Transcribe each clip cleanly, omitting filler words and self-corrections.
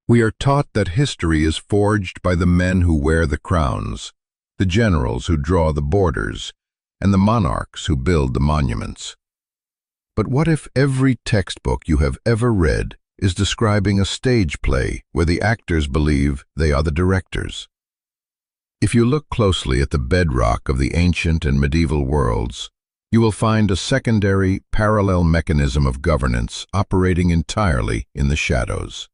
We are taught that history is forged by the men who wear the crowns, the generals who draw the borders, and the monarchs who build the monuments. But what if every textbook you have ever read is describing a stage play where the actors believe they are the directors? If you look closely at the bedrock of the ancient and medieval worlds, you will find a secondary, parallel mechanism of governance operating entirely in the shadows.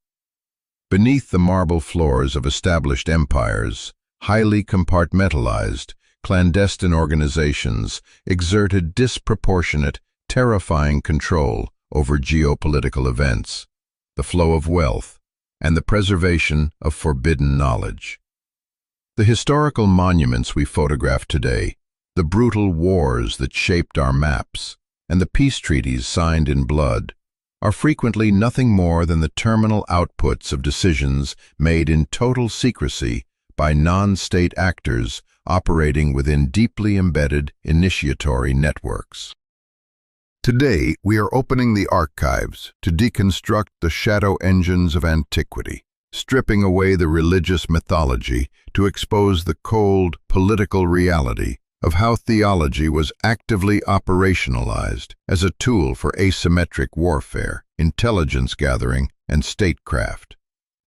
Beneath the marble floors of established empires, highly compartmentalized, clandestine organizations exerted disproportionate, terrifying control over geopolitical events, the flow of wealth, and the preservation of forbidden knowledge. The historical monuments we photograph today, the brutal wars that shaped our maps, and the peace treaties signed in blood, are frequently nothing more than the terminal outputs of decisions made in total secrecy by non-state actors operating within deeply embedded initiatory networks. Today, we are opening the archives to deconstruct the shadow engines of antiquity, stripping away the religious mythology to expose the cold, political reality of how theology was actively operationalized as a tool for asymmetric warfare, intelligence gathering, and statecraft.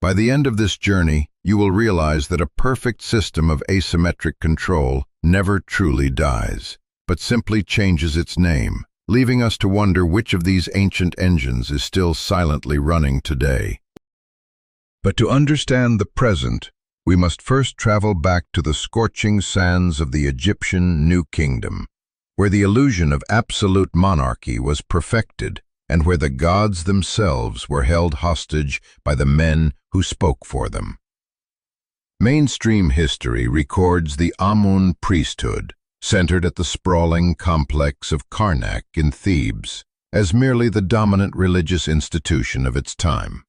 By the end of this journey, you will realize that a perfect system of asymmetric control never truly dies, but simply changes its name, leaving us to wonder which of these ancient engines is still silently running today. But to understand the present, we must first travel back to the scorching sands of the Egyptian New Kingdom, where the illusion of absolute monarchy was perfected and where the gods themselves were held hostage by the men who spoke for them. Mainstream history records the Amun priesthood, centered at the sprawling complex of Karnak in Thebes, as merely the dominant religious institution of its time.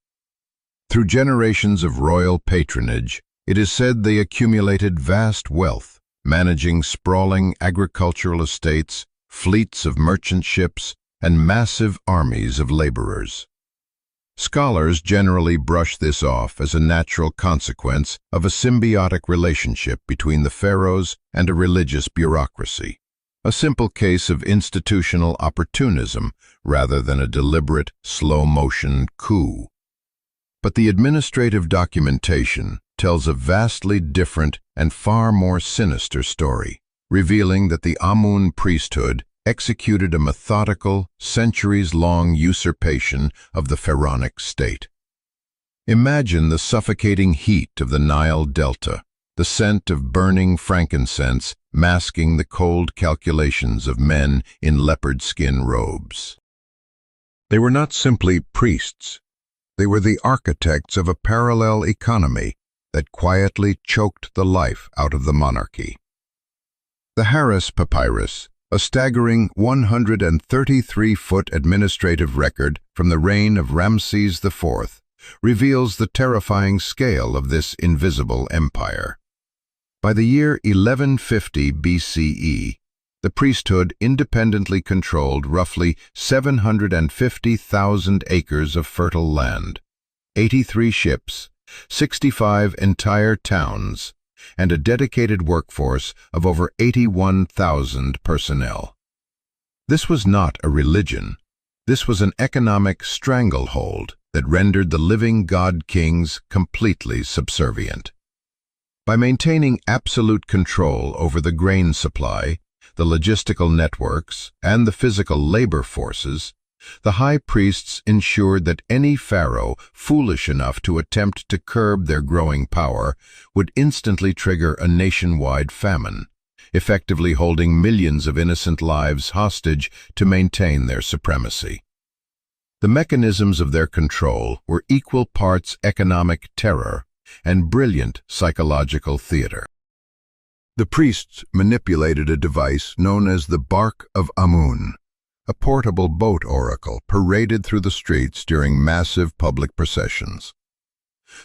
Through generations of royal patronage, it is said they accumulated vast wealth, managing sprawling agricultural estates, fleets of merchant ships, and massive armies of laborers. Scholars generally brush this off as a natural consequence of a symbiotic relationship between the pharaohs and a religious bureaucracy, a simple case of institutional opportunism rather than a deliberate, slow-motion coup. But the administrative documentation tells a vastly different and far more sinister story, revealing that the Amun priesthood executed a methodical, centuries-long usurpation of the pharaonic state. Imagine the suffocating heat of the Nile Delta, the scent of burning frankincense masking the cold calculations of men in leopard skin robes. They were not simply priests. They were the architects of a parallel economy that quietly choked the life out of the monarchy. The Harris Papyrus, a staggering 133-foot administrative record from the reign of Ramses IV, reveals the terrifying scale of this invisible empire. By the year 1150 BCE, the priesthood independently controlled roughly 750,000 acres of fertile land, 83 ships, 65 entire towns, and a dedicated workforce of over 81,000 personnel. This was not a religion. This was an economic stranglehold that rendered the living god-kings completely subservient. By maintaining absolute control over the grain supply, the logistical networks, and the physical labor forces, the high priests ensured that any pharaoh foolish enough to attempt to curb their growing power would instantly trigger a nationwide famine, effectively holding millions of innocent lives hostage to maintain their supremacy. The mechanisms of their control were equal parts economic terror and brilliant psychological theater. The priests manipulated a device known as the Bark of Amun, a portable boat oracle paraded through the streets during massive public processions.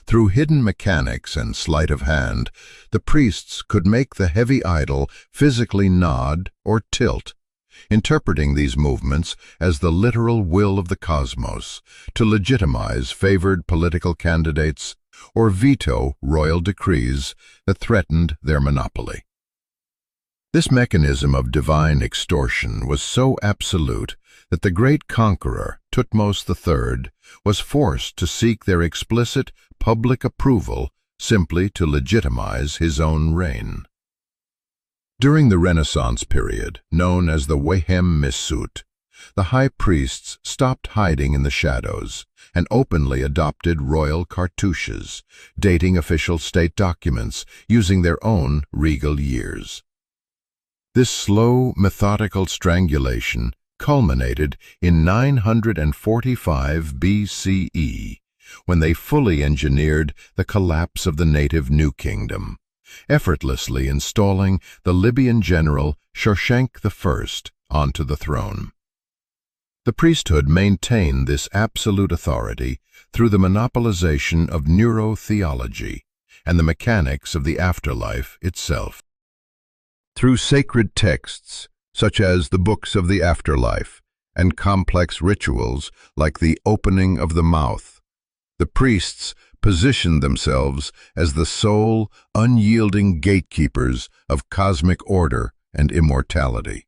Through hidden mechanics and sleight of hand, the priests could make the heavy idol physically nod or tilt, interpreting these movements as the literal will of the cosmos to legitimize favored political candidates or veto royal decrees that threatened their monopoly. This mechanism of divine extortion was so absolute that the great conqueror, Thutmose III, was forced to seek their explicit public approval simply to legitimize his own reign. During the Renaissance period, known as the Wehem Misut, the high priests stopped hiding in the shadows and openly adopted royal cartouches, dating official state documents using their own regal years. This slow, methodical strangulation culminated in 945 BCE, when they fully engineered the collapse of the native New Kingdom, effortlessly installing the Libyan general Shoshenq I onto the throne. The priesthood maintained this absolute authority through the monopolization of neurotheology and the mechanics of the afterlife itself. Through sacred texts, such as the books of the afterlife, and complex rituals like the opening of the mouth, the priests positioned themselves as the sole, unyielding gatekeepers of cosmic order and immortality.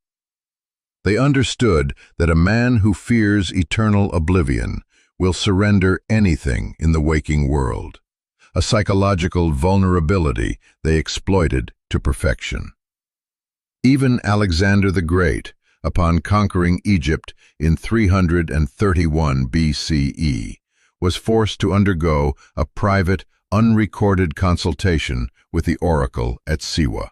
They understood that a man who fears eternal oblivion will surrender anything in the waking world, a psychological vulnerability they exploited to perfection. Even Alexander the Great, upon conquering Egypt in 331 BCE, was forced to undergo a private, unrecorded consultation with the oracle at Siwa.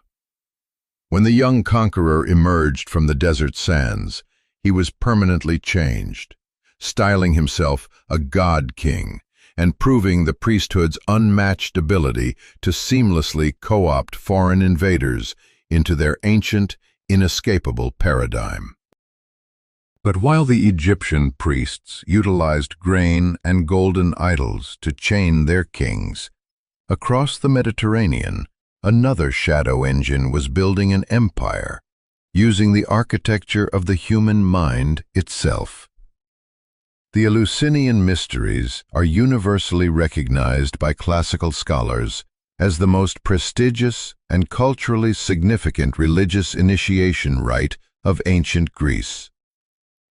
When the young conqueror emerged from the desert sands, he was permanently changed, styling himself a god-king and proving the priesthood's unmatched ability to seamlessly co-opt foreign invaders into their ancient, inescapable paradigm. But while the Egyptian priests utilized grain and golden idols to chain their kings, across the Mediterranean, another shadow engine was building an empire, using the architecture of the human mind itself. The Eleusinian mysteries are universally recognized by classical scholars as the most prestigious and culturally significant religious initiation rite of ancient Greece.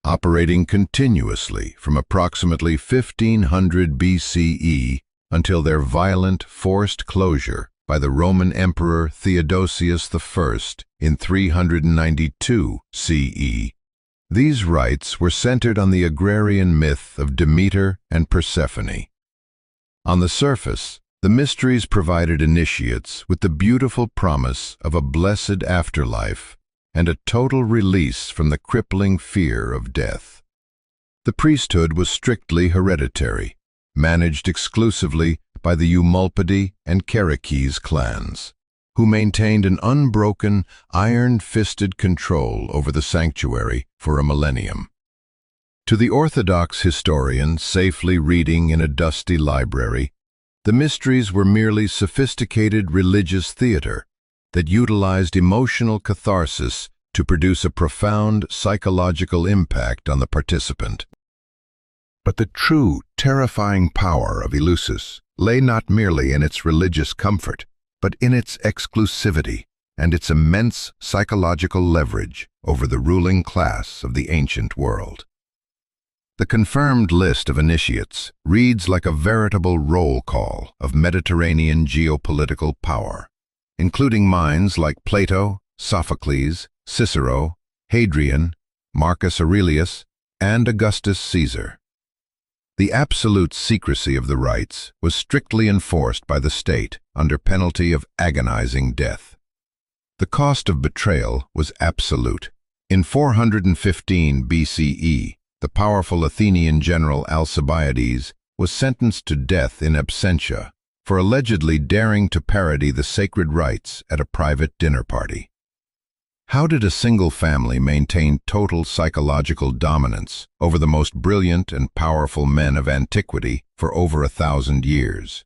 Operating continuously from approximately 1500 BCE until their violent, forced closure by the Roman Emperor Theodosius I in 392 CE. These rites were centered on the agrarian myth of Demeter and Persephone. On the surface, the mysteries provided initiates with the beautiful promise of a blessed afterlife and a total release from the crippling fear of death. The priesthood was strictly hereditary, managed exclusively by the Eumolpidi and Cherokees clans, who maintained an unbroken, iron-fisted control over the sanctuary for a millennium. To the Orthodox historian safely reading in a dusty library, the mysteries were merely sophisticated religious theater that utilized emotional catharsis to produce a profound psychological impact on the participant. But the true, terrifying power of Eleusis lay not merely in its religious comfort, but in its exclusivity and its immense psychological leverage over the ruling class of the ancient world. The confirmed list of initiates reads like a veritable roll call of Mediterranean geopolitical power, including minds like Plato, Sophocles, Cicero, Hadrian, Marcus Aurelius, and Augustus Caesar. The absolute secrecy of the rites was strictly enforced by the state under penalty of agonizing death. The cost of betrayal was absolute. In 415 BCE, the powerful Athenian general Alcibiades was sentenced to death in absentia for allegedly daring to parody the sacred rites at a private dinner party. How did a single family maintain total psychological dominance over the most brilliant and powerful men of antiquity for over 1,000 years?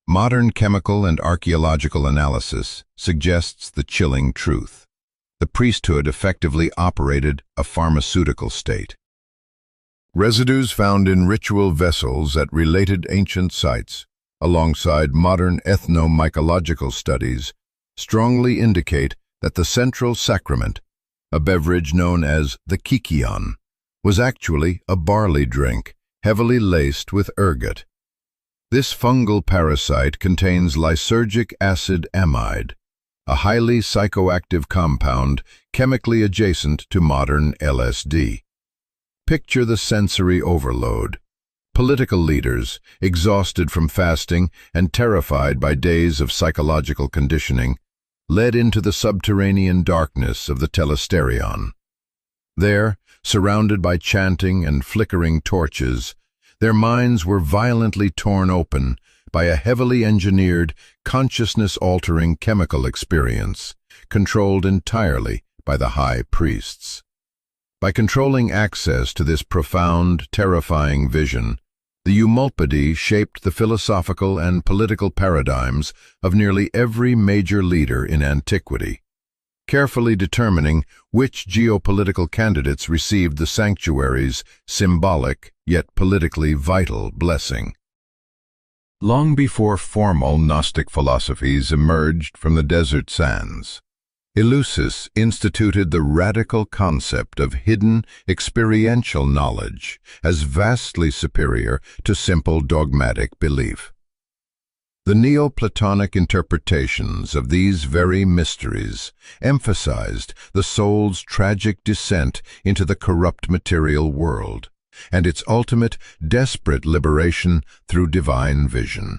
Modern chemical and archaeological analysis suggests the chilling truth. The priesthood effectively operated a pharmaceutical state. Residues found in ritual vessels at related ancient sites alongside modern ethno-mycological studies, strongly indicate that the central sacrament, a beverage known as the kykeon, was actually a barley drink heavily laced with ergot. This fungal parasite contains lysergic acid amide, a highly psychoactive compound chemically adjacent to modern LSD. Picture the sensory overload. Political leaders, exhausted from fasting and terrified by days of psychological conditioning, led into the subterranean darkness of the telesterion. There, surrounded by chanting and flickering torches, their minds were violently torn open by a heavily engineered, consciousness-altering chemical experience, controlled entirely by the high priests. By controlling access to this profound, terrifying vision, the Eumolpidi shaped the philosophical and political paradigms of nearly every major leader in antiquity, carefully determining which geopolitical candidates received the sanctuary's symbolic yet politically vital blessing. Long before formal Gnostic philosophies emerged from the desert sands, Eleusis instituted the radical concept of hidden experiential knowledge as vastly superior to simple dogmatic belief. The Neoplatonic interpretations of these very mysteries emphasized the soul's tragic descent into the corrupt material world and its ultimate, desperate liberation through divine vision.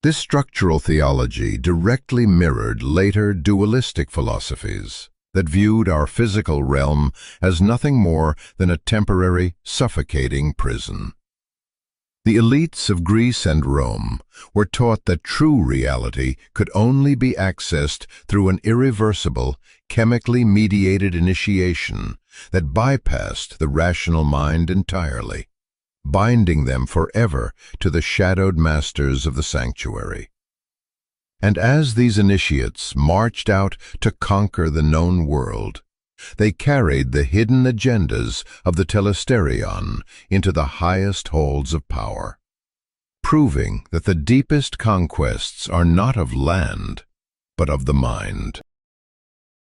This structural theology directly mirrored later dualistic philosophies that viewed our physical realm as nothing more than a temporary, suffocating prison. The elites of Greece and Rome were taught that true reality could only be accessed through an irreversible, chemically mediated initiation that bypassed the rational mind entirely, binding them forever to the shadowed masters of the sanctuary. And as these initiates marched out to conquer the known world, they carried the hidden agendas of the telesterion into the highest halls of power, proving that the deepest conquests are not of land, but of the mind.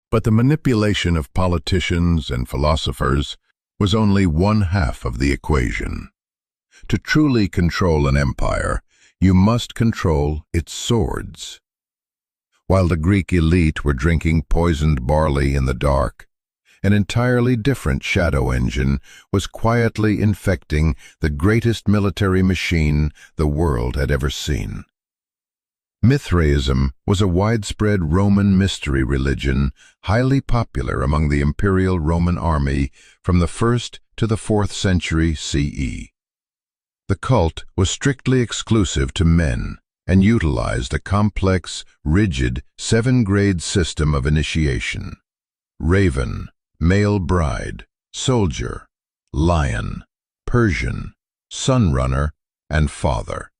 But the manipulation of politicians and philosophers was only one half of the equation. To truly control an empire, you must control its swords. While the Greek elite were drinking poisoned barley in the dark, an entirely different shadow engine was quietly infecting the greatest military machine the world had ever seen. Mithraism was a widespread Roman mystery religion, highly popular among the imperial Roman army from the 1st to the 4th century CE. The cult was strictly exclusive to men and utilized a complex, rigid, 7-grade system of initiation: Raven, Male Bride, Soldier, Lion, Persian, Sunrunner, and Father.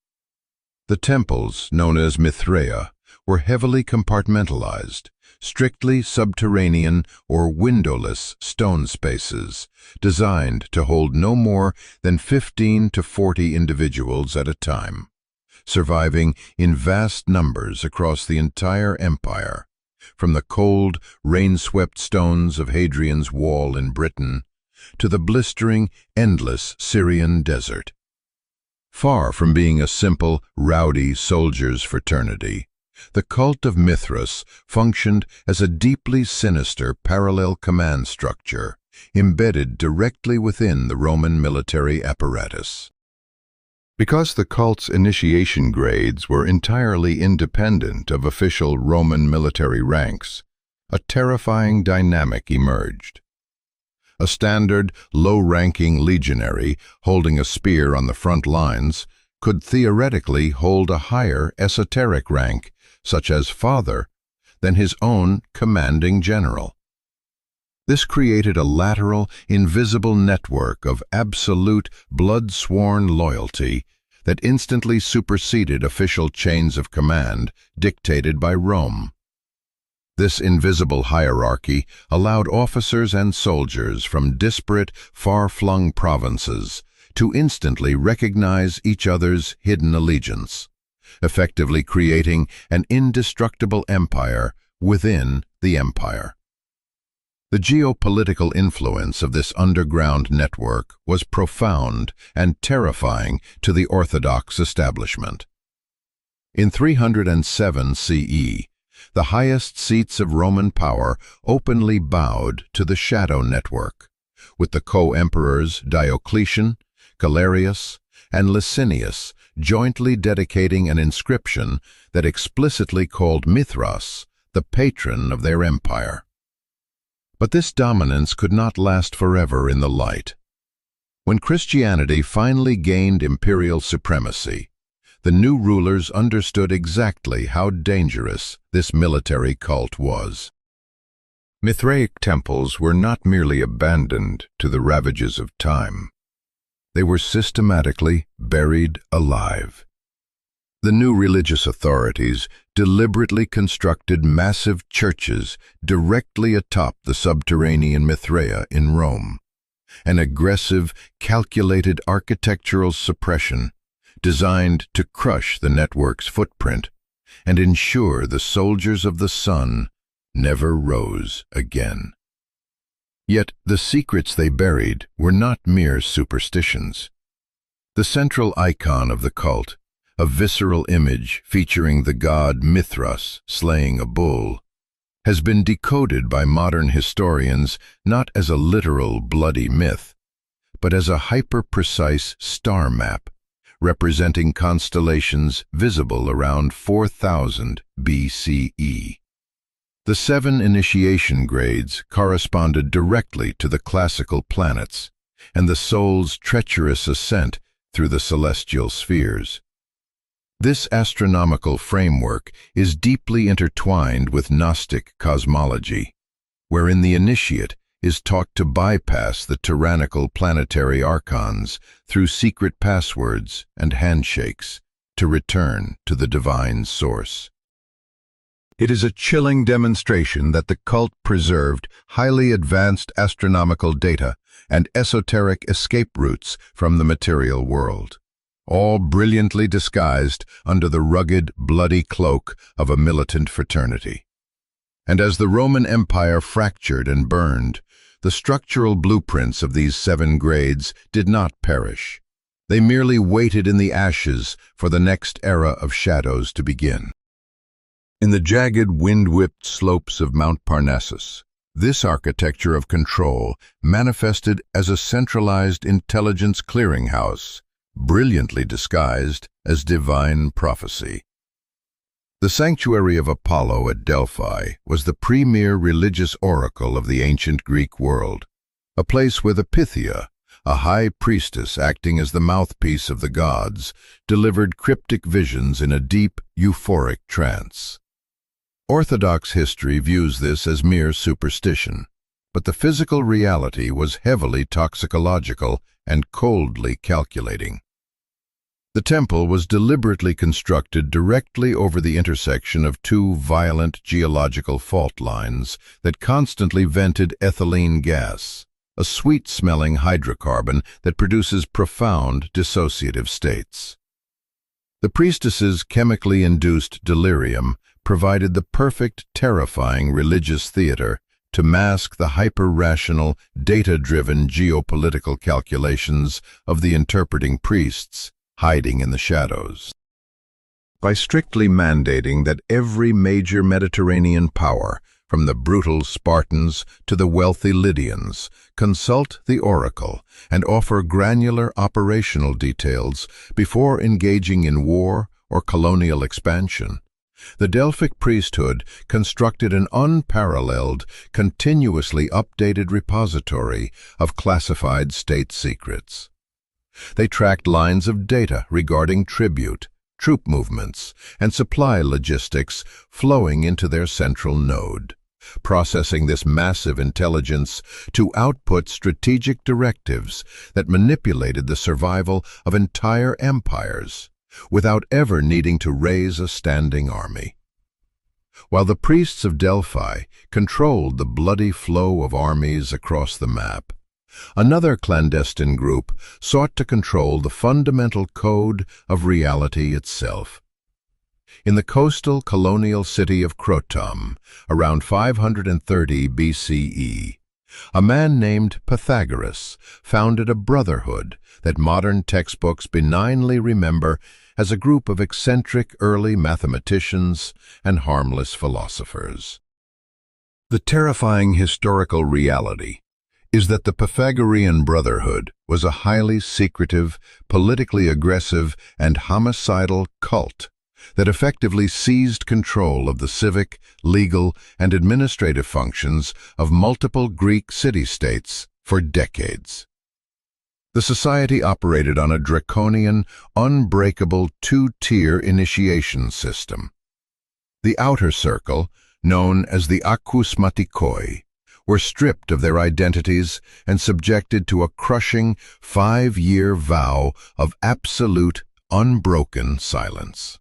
The temples, known as Mithraea, were heavily compartmentalized, strictly subterranean or windowless stone spaces, designed to hold no more than 15 to 40 individuals at a time, surviving in vast numbers across the entire empire, from the cold, rain-swept stones of Hadrian's Wall in Britain to the blistering, endless Syrian desert. Far from being a simple, rowdy soldiers' fraternity, the cult of Mithras functioned as a deeply sinister parallel command structure embedded directly within the Roman military apparatus. Because the cult's initiation grades were entirely independent of official Roman military ranks, a terrifying dynamic emerged. A standard, low-ranking legionary holding a spear on the front lines could theoretically hold a higher esoteric rank, such as Father, than his own commanding general. This created a lateral, invisible network of absolute, blood-sworn loyalty that instantly superseded official chains of command dictated by Rome. This invisible hierarchy allowed officers and soldiers from disparate, far-flung provinces to instantly recognize each other's hidden allegiance. effectively creating an indestructible empire within the empire. The geopolitical influence of this underground network was profound and terrifying to the Orthodox establishment. In 307 CE, the highest seats of Roman power openly bowed to the shadow network, with the co-emperors Diocletian, Galerius, and Licinius jointly dedicating an inscription that explicitly called Mithras the patron of their empire. But this dominance could not last forever in the light. When Christianity finally gained imperial supremacy, the new rulers understood exactly how dangerous this military cult was. Mithraic temples were not merely abandoned to the ravages of time. They were systematically buried alive. The new religious authorities deliberately constructed massive churches directly atop the subterranean Mithraea in Rome, an aggressive, calculated architectural suppression designed to crush the network's footprint and ensure the soldiers of the sun never rose again. Yet the secrets they buried were not mere superstitions. The central icon of the cult, a visceral image featuring the god Mithras slaying a bull, has been decoded by modern historians not as a literal bloody myth, but as a hyper-precise star map representing constellations visible around 4000 BCE. The 7 initiation grades corresponded directly to the classical planets and the soul's treacherous ascent through the celestial spheres. This astronomical framework is deeply intertwined with Gnostic cosmology, wherein the initiate is taught to bypass the tyrannical planetary archons through secret passwords and handshakes to return to the divine source. It is a chilling demonstration that the cult preserved highly advanced astronomical data and esoteric escape routes from the material world, all brilliantly disguised under the rugged, bloody cloak of a militant fraternity. And as the Roman Empire fractured and burned, the structural blueprints of these 7 grades did not perish. They merely waited in the ashes for the next era of shadows to begin. In the jagged, wind-whipped slopes of Mount Parnassus, this architecture of control manifested as a centralized intelligence clearinghouse, brilliantly disguised as divine prophecy. The sanctuary of Apollo at Delphi was the premier religious oracle of the ancient Greek world, a place where the Pythia, a high priestess acting as the mouthpiece of the gods, delivered cryptic visions in a deep, euphoric trance. Orthodox history views this as mere superstition, but the physical reality was heavily toxicological and coldly calculating. The temple was deliberately constructed directly over the intersection of 2 violent geological fault lines that constantly vented ethylene gas, a sweet-smelling hydrocarbon that produces profound dissociative states. The priestess's chemically induced delirium provided the perfect, terrifying religious theater to mask the hyper-rational, data-driven geopolitical calculations of the interpreting priests hiding in the shadows. By strictly mandating that every major Mediterranean power, from the brutal Spartans to the wealthy Lydians, consult the oracle and offer granular operational details before engaging in war or colonial expansion, the Delphic priesthood constructed an unparalleled, continuously updated repository of classified state secrets. They tracked lines of data regarding tribute, troop movements, and supply logistics flowing into their central node, processing this massive intelligence to output strategic directives that manipulated the survival of entire empires without ever needing to raise a standing army. While the priests of Delphi controlled the bloody flow of armies across the map, another clandestine group sought to control the fundamental code of reality itself. In the coastal colonial city of Croton, around 530 BCE, a man named Pythagoras founded a brotherhood that modern textbooks benignly remember as a group of eccentric early mathematicians and harmless philosophers. The terrifying historical reality is that the Pythagorean Brotherhood was a highly secretive, politically aggressive, and homicidal cult that effectively seized control of the civic, legal, and administrative functions of multiple Greek city-states for decades. The society operated on a draconian, unbreakable two-tier initiation system. The outer circle, known as the akousmatikoi, were stripped of their identities and subjected to a crushing 5-year vow of absolute, unbroken silence.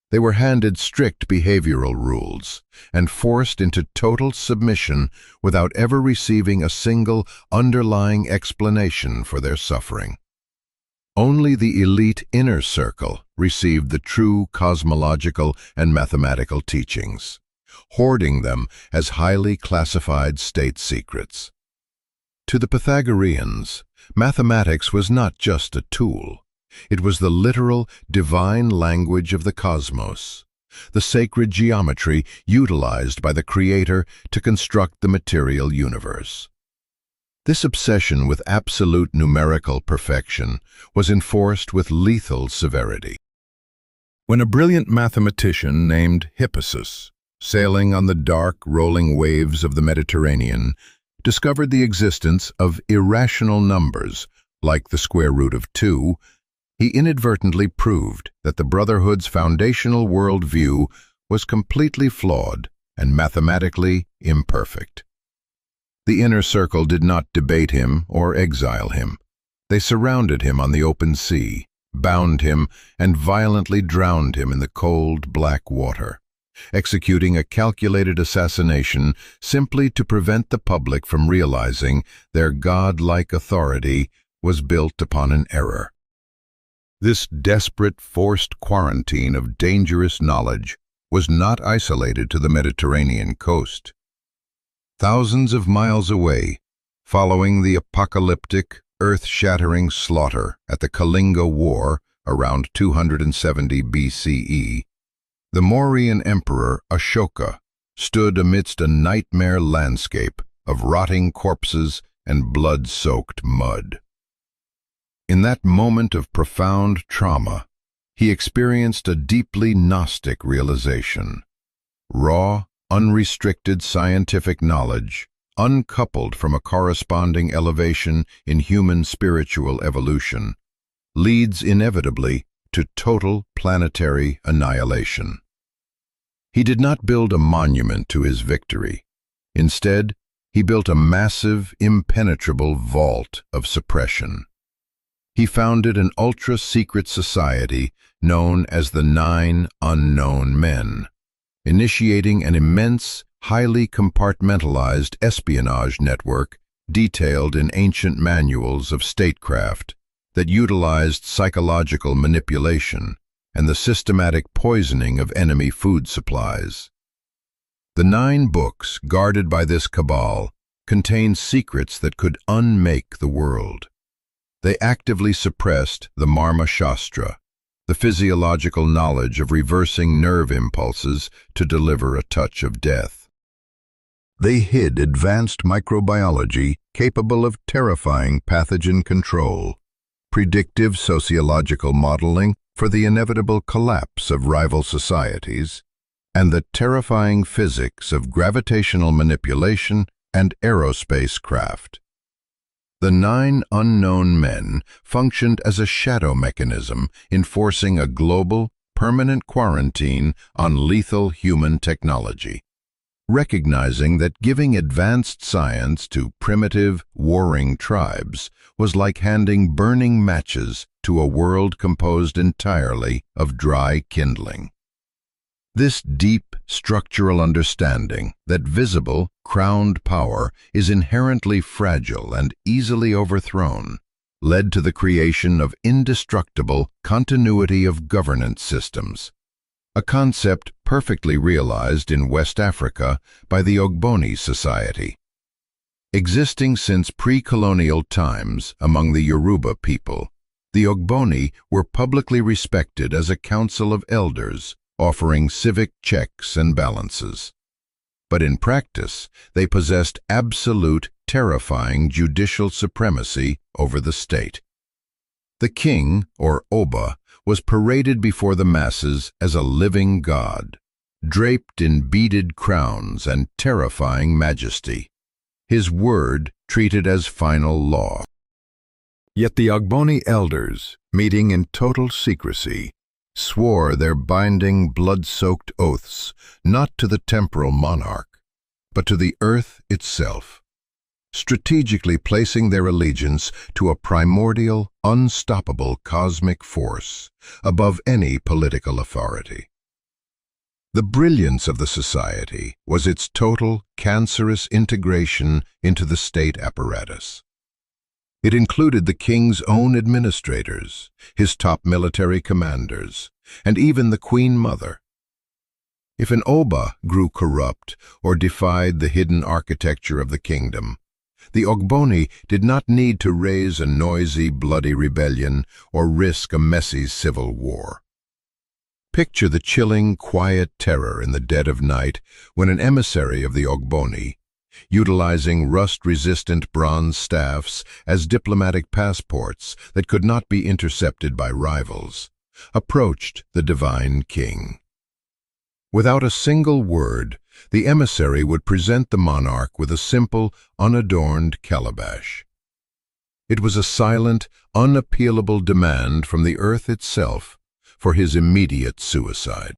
They were handed strict behavioral rules and forced into total submission without ever receiving a single underlying explanation for their suffering. Only the elite inner circle received the true cosmological and mathematical teachings, hoarding them as highly classified state secrets. To the Pythagoreans, mathematics was not just a tool. It was the literal, divine language of the cosmos, the sacred geometry utilized by the Creator to construct the material universe. This obsession with absolute numerical perfection was enforced with lethal severity. When a brilliant mathematician named Hippasus, sailing on the dark, rolling waves of the Mediterranean, discovered the existence of irrational numbers, like the square root of 2, he inadvertently proved that the Brotherhood's foundational worldview was completely flawed and mathematically imperfect. The inner circle did not debate him or exile him. They surrounded him on the open sea, bound him, and violently drowned him in the cold, black water, executing a calculated assassination simply to prevent the public from realizing their godlike authority was built upon an error. This desperate, forced quarantine of dangerous knowledge was not isolated to the Mediterranean coast. Thousands of miles away, following the apocalyptic, earth-shattering slaughter at the Kalinga War around 270 BCE, the Mauryan emperor Ashoka stood amidst a nightmare landscape of rotting corpses and blood-soaked mud. In that moment of profound trauma, he experienced a deeply Gnostic realization. Raw, unrestricted scientific knowledge, uncoupled from a corresponding elevation in human spiritual evolution, leads inevitably to total planetary annihilation. He did not build a monument to his victory. Instead, he built a massive, impenetrable vault of suppression. He founded an ultra-secret society known as the 9 Unknown Men, initiating an immense, highly compartmentalized espionage network detailed in ancient manuals of statecraft that utilized psychological manipulation and the systematic poisoning of enemy food supplies. The 9 books guarded by this cabal contained secrets that could unmake the world. They actively suppressed the Marma Shastra, the physiological knowledge of reversing nerve impulses to deliver a touch of death. They hid advanced microbiology capable of terrifying pathogen control, predictive sociological modeling for the inevitable collapse of rival societies, and the terrifying physics of gravitational manipulation and aerospace craft. The 9 Unknown Men functioned as a shadow mechanism enforcing a global, permanent quarantine on lethal human technology. Recognizing that giving advanced science to primitive, warring tribes was like handing burning matches to a world composed entirely of dry kindling. This deep, structural understanding that visible, crowned power is inherently fragile and easily overthrown led to the creation of indestructible continuity of governance systems, a concept perfectly realized in West Africa by the Ogboni society. Existing since pre-colonial times among the Yoruba people, the Ogboni were publicly respected as a council of elders, offering civic checks and balances. But in practice, they possessed absolute, terrifying judicial supremacy over the state. The king, or Oba, was paraded before the masses as a living god, draped in beaded crowns and terrifying majesty, his word treated as final law. Yet the Ogboni elders, meeting in total secrecy, swore their binding, blood-soaked oaths not to the temporal monarch, but to the earth itself, strategically placing their allegiance to a primordial, unstoppable cosmic force above any political authority. The brilliance of the society was its total, cancerous integration into the state apparatus. It included the king's own administrators, his top military commanders, and even the Queen Mother. If an Oba grew corrupt or defied the hidden architecture of the kingdom, the Ogboni did not need to raise a noisy, bloody rebellion or risk a messy civil war. Picture the chilling, quiet terror in the dead of night when an emissary of the Ogboni, utilizing rust-resistant bronze staffs as diplomatic passports that could not be intercepted by rivals, approached the divine king. Without a single word, the emissary would present the monarch with a simple, unadorned calabash. It was a silent, unappealable demand from the earth itself for his immediate suicide.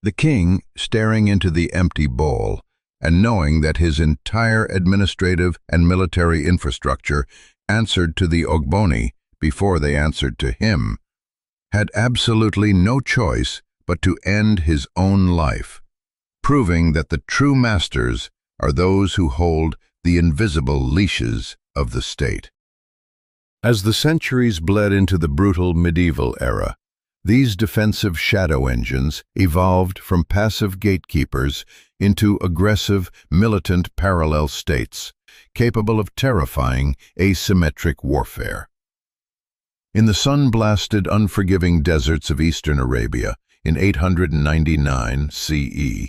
The king, staring into the empty bowl, and knowing that his entire administrative and military infrastructure answered to the Ogboni before they answered to him, had absolutely no choice but to end his own life, proving that the true masters are those who hold the invisible leashes of the state. As the centuries bled into the brutal medieval era, these defensive shadow engines evolved from passive gatekeepers into aggressive, militant parallel states, capable of terrifying, asymmetric warfare. In the sun-blasted, unforgiving deserts of eastern Arabia in 899 CE,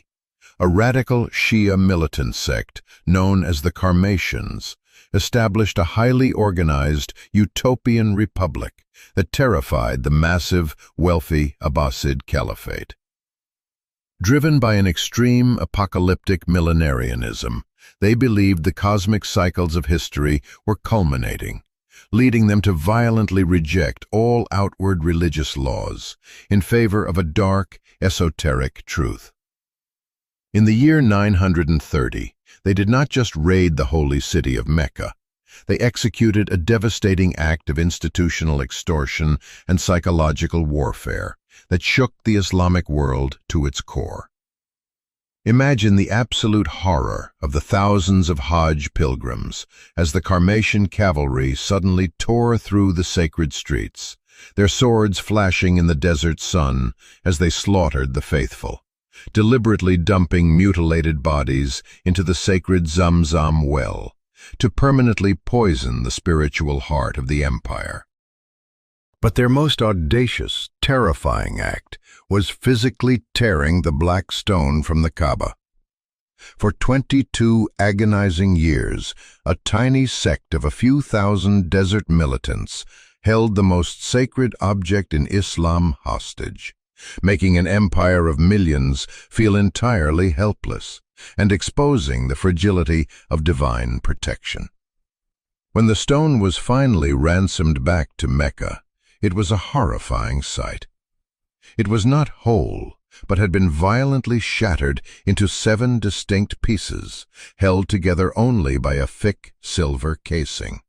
a radical Shia militant sect known as the Qarmatians established a highly organized utopian republic that terrified the massive, wealthy Abbasid Caliphate. Driven by an extreme apocalyptic millenarianism, they believed the cosmic cycles of history were culminating, leading them to violently reject all outward religious laws in favor of a dark, esoteric truth. In the year 930, they did not just raid the holy city of Mecca. They executed a devastating act of institutional extortion and psychological warfare that shook the Islamic world to its core. Imagine the absolute horror of the thousands of Hajj pilgrims as the Qarmatian cavalry suddenly tore through the sacred streets, their swords flashing in the desert sun as they slaughtered the faithful, deliberately dumping mutilated bodies into the sacred Zamzam well to permanently poison the spiritual heart of the empire. But their most audacious, terrifying act was physically tearing the black stone from the Kaaba. For 22 agonizing years, a tiny sect of a few thousand desert militants held the most sacred object in Islam hostage, making an empire of millions feel entirely helpless and exposing the fragility of divine protection. When the stone was finally ransomed back to Mecca, it was a horrifying sight. It was not whole, but had been violently shattered into 7 distinct pieces, held together only by a thick silver casing.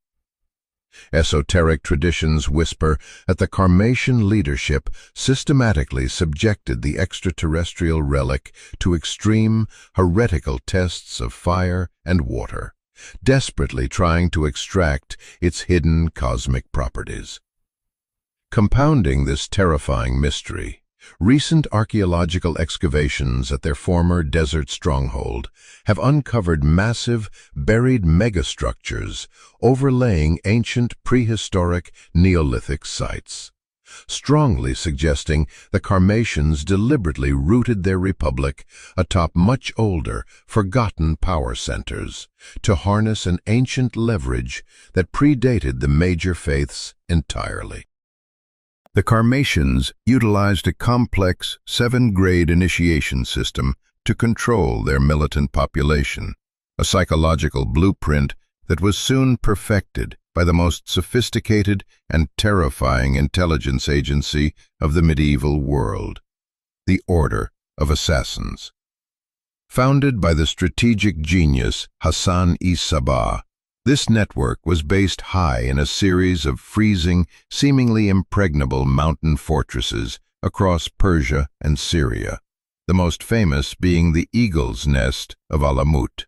Esoteric traditions whisper that the Qarmatian leadership systematically subjected the extraterrestrial relic to extreme, heretical tests of fire and water, desperately trying to extract its hidden cosmic properties. Compounding this terrifying mystery Recent archaeological excavations at their former desert stronghold have uncovered massive, buried megastructures overlaying ancient prehistoric Neolithic sites, strongly suggesting the Qarmatians deliberately rooted their republic atop much older, forgotten power centers to harness an ancient leverage that predated the major faiths entirely. The Qarmatians utilized a complex 7-grade initiation system to control their militant population, a psychological blueprint that was soon perfected by the most sophisticated and terrifying intelligence agency of the medieval world, the Order of Assassins. Founded by the strategic genius Hassan-i-Sabbah, this network was based high in a series of freezing, seemingly impregnable mountain fortresses across Persia and Syria, the most famous being the Eagle's Nest of Alamut.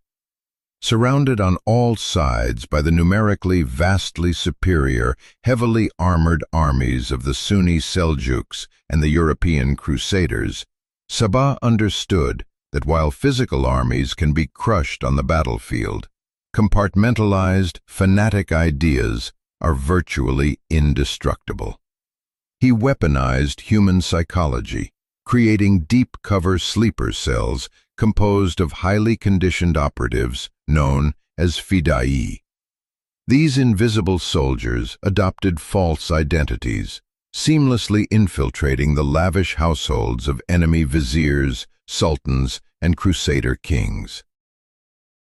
Surrounded on all sides by the numerically vastly superior, heavily armored armies of the Sunni Seljuks and the European Crusaders, Sabbah understood that while physical armies can be crushed on the battlefield, compartmentalized, fanatic ideas are virtually indestructible. He weaponized human psychology, creating deep-cover sleeper cells composed of highly conditioned operatives known as fidai. These invisible soldiers adopted false identities, seamlessly infiltrating the lavish households of enemy viziers, sultans, and crusader kings.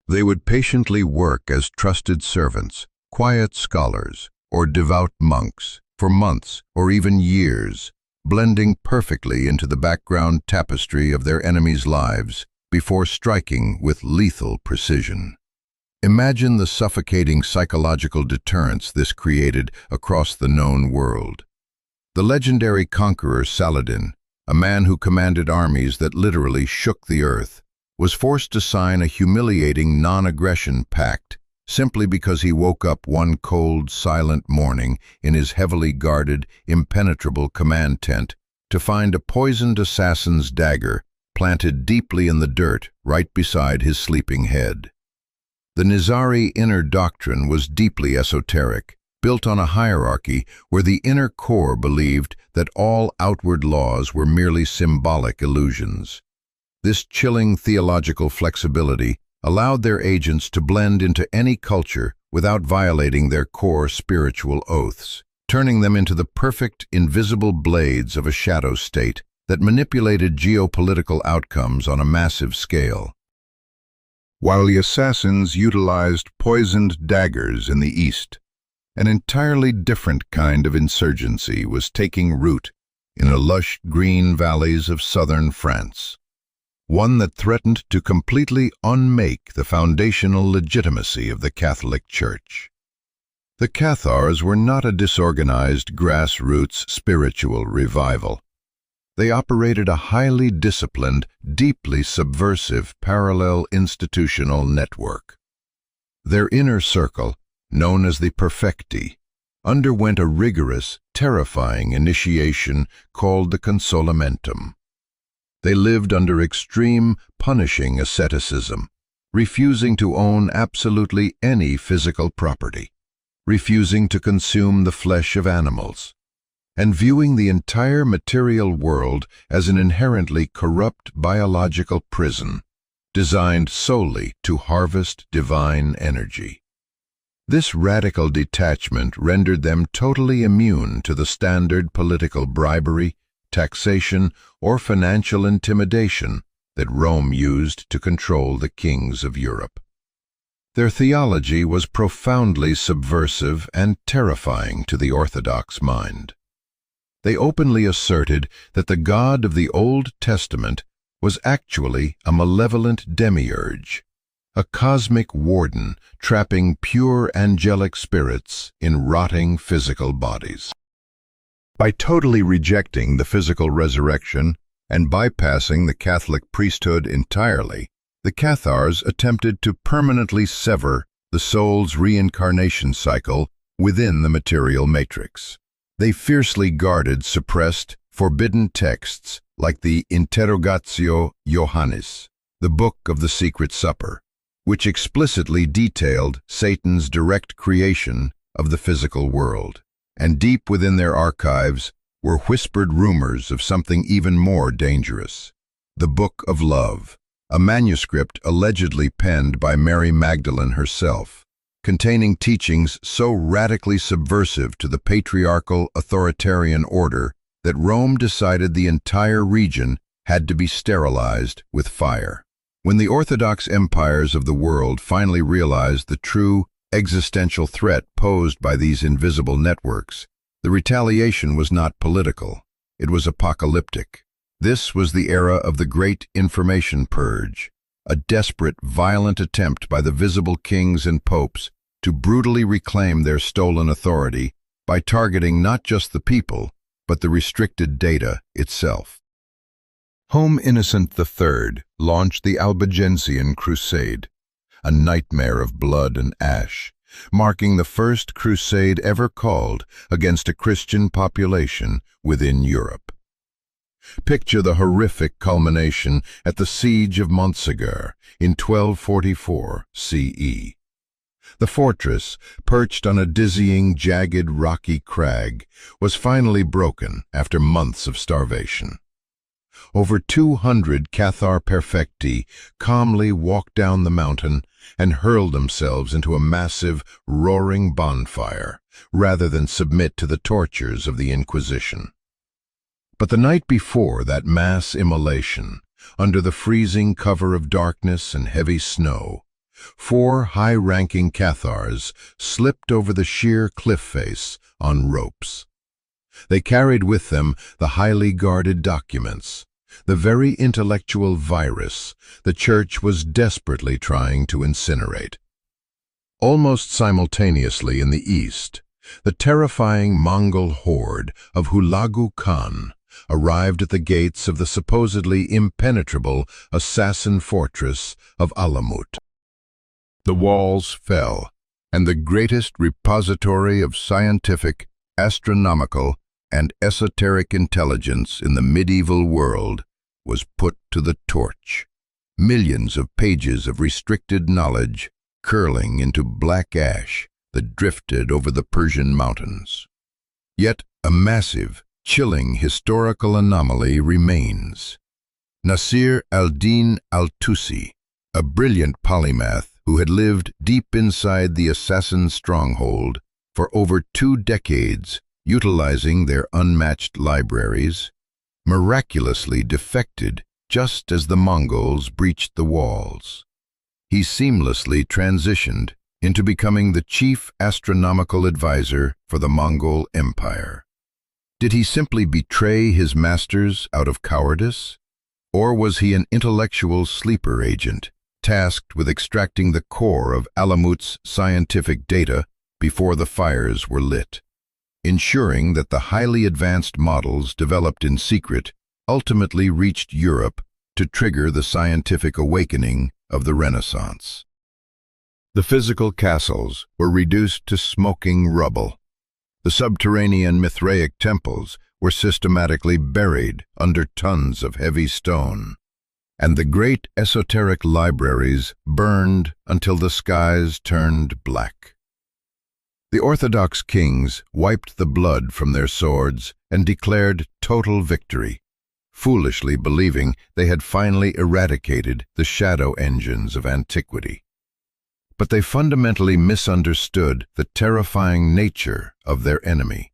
They would patiently work as trusted servants, quiet scholars, or devout monks for months or even years, blending perfectly into the background tapestry of their enemies' lives before striking with lethal precision. Imagine the suffocating psychological deterrence this created across the known world. The legendary conqueror Saladin, a man who commanded armies that literally shook the earth, was forced to sign a humiliating non-aggression pact simply because he woke up one cold, silent morning in his heavily guarded, impenetrable command tent to find a poisoned assassin's dagger planted deeply in the dirt right beside his sleeping head. The Nizari inner doctrine was deeply esoteric, built on a hierarchy where the inner core believed that all outward laws were merely symbolic illusions. This chilling theological flexibility allowed their agents to blend into any culture without violating their core spiritual oaths, turning them into the perfect, invisible blades of a shadow state that manipulated geopolitical outcomes on a massive scale. While the assassins utilized poisoned daggers in the east, an entirely different kind of insurgency was taking root in the lush green valleys of southern France, one that threatened to completely unmake the foundational legitimacy of the Catholic Church. The Cathars were not a disorganized grassroots spiritual revival. They operated a highly disciplined, deeply subversive parallel institutional network. Their inner circle, known as the Perfecti, underwent a rigorous, terrifying initiation called the Consolamentum. They lived under extreme, punishing asceticism, refusing to own absolutely any physical property, refusing to consume the flesh of animals, and viewing the entire material world as an inherently corrupt biological prison, designed solely to harvest divine energy. This radical detachment rendered them totally immune to the standard political bribery, taxation, or financial intimidation that Rome used to control the kings of Europe. Their theology was profoundly subversive and terrifying to the Orthodox mind. They openly asserted that the God of the Old Testament was actually a malevolent demiurge, a cosmic warden trapping pure angelic spirits in rotting physical bodies. By totally rejecting the physical resurrection and bypassing the Catholic priesthood entirely, the Cathars attempted to permanently sever the soul's reincarnation cycle within the material matrix. They fiercely guarded suppressed, forbidden texts like the Interrogatio Johannis, the Book of the Secret Supper, which explicitly detailed Satan's direct creation of the physical world. And deep within their archives were whispered rumors of something even more dangerous: the Book of Love, a manuscript allegedly penned by Mary Magdalene herself, containing teachings so radically subversive to the patriarchal authoritarian order that Rome decided the entire region had to be sterilized with fire. When the Orthodox empires of the world finally realized the true existential threat posed by these invisible networks, the retaliation was not political, it was apocalyptic. This was the era of the Great Information Purge, a desperate, violent attempt by the visible kings and popes to brutally reclaim their stolen authority by targeting not just the people, but the restricted data itself. Home Innocent III launched the Albigensian Crusade, a nightmare of blood and ash, marking the first crusade ever called against a Christian population within Europe. Picture the horrific culmination at the Siege of Montségur in 1244 CE. The fortress, perched on a dizzying, jagged, rocky crag, was finally broken after months of starvation. Over 200 Cathar perfecti calmly walked down the mountain and hurled themselves into a massive, roaring bonfire, rather than submit to the tortures of the Inquisition. But the night before that mass immolation, under the freezing cover of darkness and heavy snow, 4 high-ranking Cathars slipped over the sheer cliff face on ropes. They carried with them the highly guarded documents, the very intellectual virus the Church was desperately trying to incinerate. Almost simultaneously in the east, the terrifying Mongol horde of Hulagu Khan arrived at the gates of the supposedly impenetrable assassin fortress of Alamut. The walls fell, and the greatest repository of scientific, astronomical, and esoteric intelligence in the medieval world was put to the torch. Millions of pages of restricted knowledge curling into black ash that drifted over the Persian mountains. Yet a massive, chilling historical anomaly remains. Nasir al-Din al-Tusi, a brilliant polymath who had lived deep inside the assassin stronghold for over 2 decades, utilizing their unmatched libraries, miraculously defected just as the Mongols breached the walls. He seamlessly transitioned into becoming the chief astronomical advisor for the Mongol Empire. Did he simply betray his masters out of cowardice? Or was he an intellectual sleeper agent, tasked with extracting the core of Alamut's scientific data before the fires were lit, ensuring that the highly advanced models developed in secret ultimately reached Europe to trigger the scientific awakening of the Renaissance? The physical castles were reduced to smoking rubble. The subterranean Mithraic temples were systematically buried under tons of heavy stone, and the great esoteric libraries burned until the skies turned black. The Orthodox kings wiped the blood from their swords and declared total victory, foolishly believing they had finally eradicated the shadow engines of antiquity. But they fundamentally misunderstood the terrifying nature of their enemy.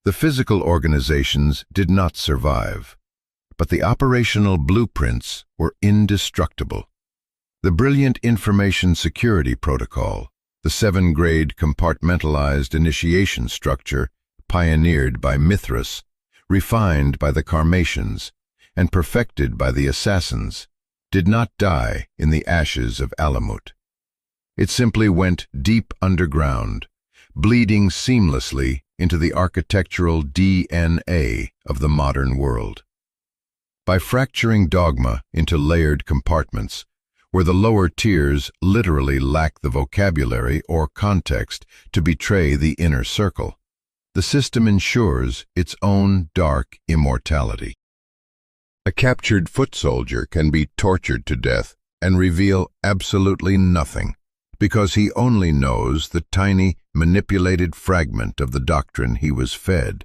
The physical organizations did not survive, but the operational blueprints were indestructible. The brilliant information security protocol, the 7-grade compartmentalized initiation structure pioneered by Mithras, refined by the Qarmatians, and perfected by the assassins, did not die in the ashes of Alamut. It simply went deep underground, bleeding seamlessly into the architectural DNA of the modern world. By fracturing dogma into layered compartments, where the lower tiers literally lack the vocabulary or context to betray the inner circle, The system ensures its own dark immortality. A captured foot soldier can be tortured to death and reveal absolutely nothing, because he only knows the tiny, manipulated fragment of the doctrine he was fed.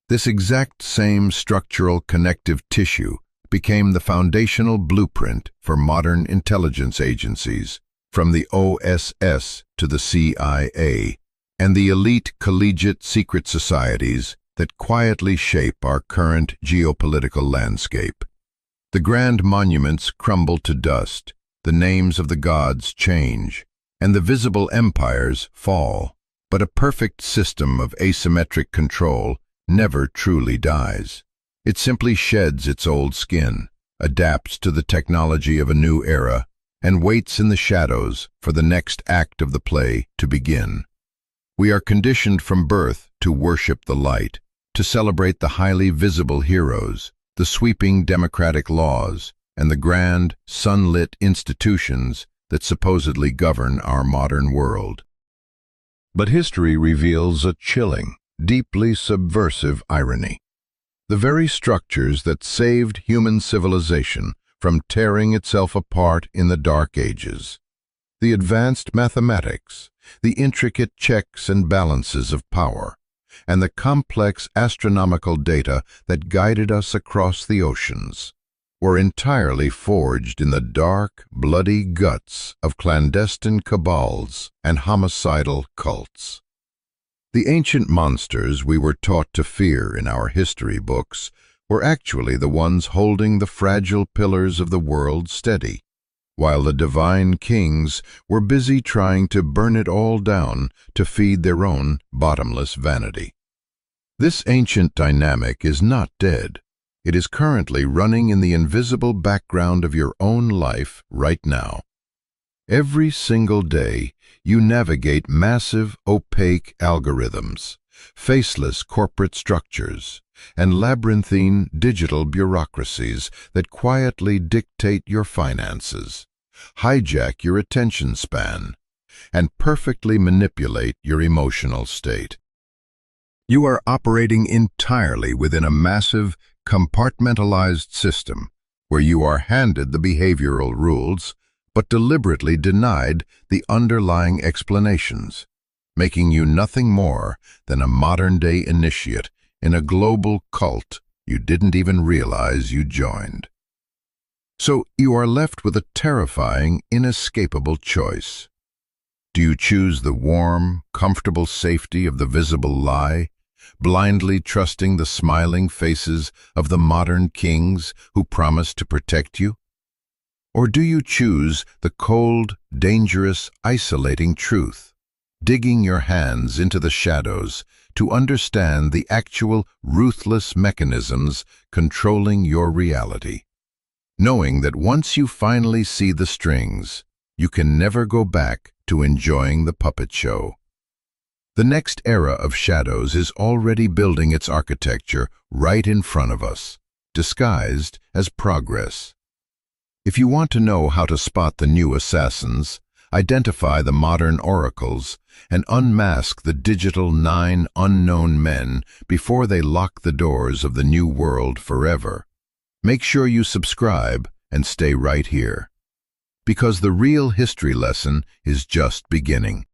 This exact same structural connective tissue became the foundational blueprint for modern intelligence agencies, from the OSS to the CIA, and the elite collegiate secret societies that quietly shape our current geopolitical landscape. The grand monuments crumble to dust, the names of the gods change, and the visible empires fall. But a perfect system of asymmetric control never truly dies. It simply sheds its old skin, adapts to the technology of a new era, and waits in the shadows for the next act of the play to begin. We are conditioned from birth to worship the light, to celebrate the highly visible heroes, the sweeping democratic laws, and the grand, sunlit institutions that supposedly govern our modern world. But history reveals a chilling, deeply subversive irony. The very structures that saved human civilization from tearing itself apart in the Dark Ages, the advanced mathematics, the intricate checks and balances of power, and the complex astronomical data that guided us across the oceans, were entirely forged in the dark, bloody guts of clandestine cabals and homicidal cults. The ancient monsters we were taught to fear in our history books were actually the ones holding the fragile pillars of the world steady, while the divine kings were busy trying to burn it all down to feed their own bottomless vanity. This ancient dynamic is not dead. It is currently running in the invisible background of your own life right now. Every single day, you navigate massive, opaque algorithms, faceless corporate structures, and labyrinthine digital bureaucracies that quietly dictate your finances, hijack your attention span, and perfectly manipulate your emotional state. You are operating entirely within a massive, compartmentalized system where you are handed the behavioral rules but deliberately denied the underlying explanations, making you nothing more than a modern-day initiate in a global cult you didn't even realize you joined. So you are left with a terrifying, inescapable choice. Do you choose the warm, comfortable safety of the visible lie, blindly trusting the smiling faces of the modern kings who promise to protect you? Or do you choose the cold, dangerous, isolating truth, digging your hands into the shadows to understand the actual ruthless mechanisms controlling your reality, knowing that once you finally see the strings, you can never go back to enjoying the puppet show? The next era of shadows is already building its architecture right in front of us, disguised as progress. If you want to know how to spot the new assassins, identify the modern oracles, and unmask the digital 9 unknown men before they lock the doors of the new world forever, make sure you subscribe and stay right here. Because the real history lesson is just beginning.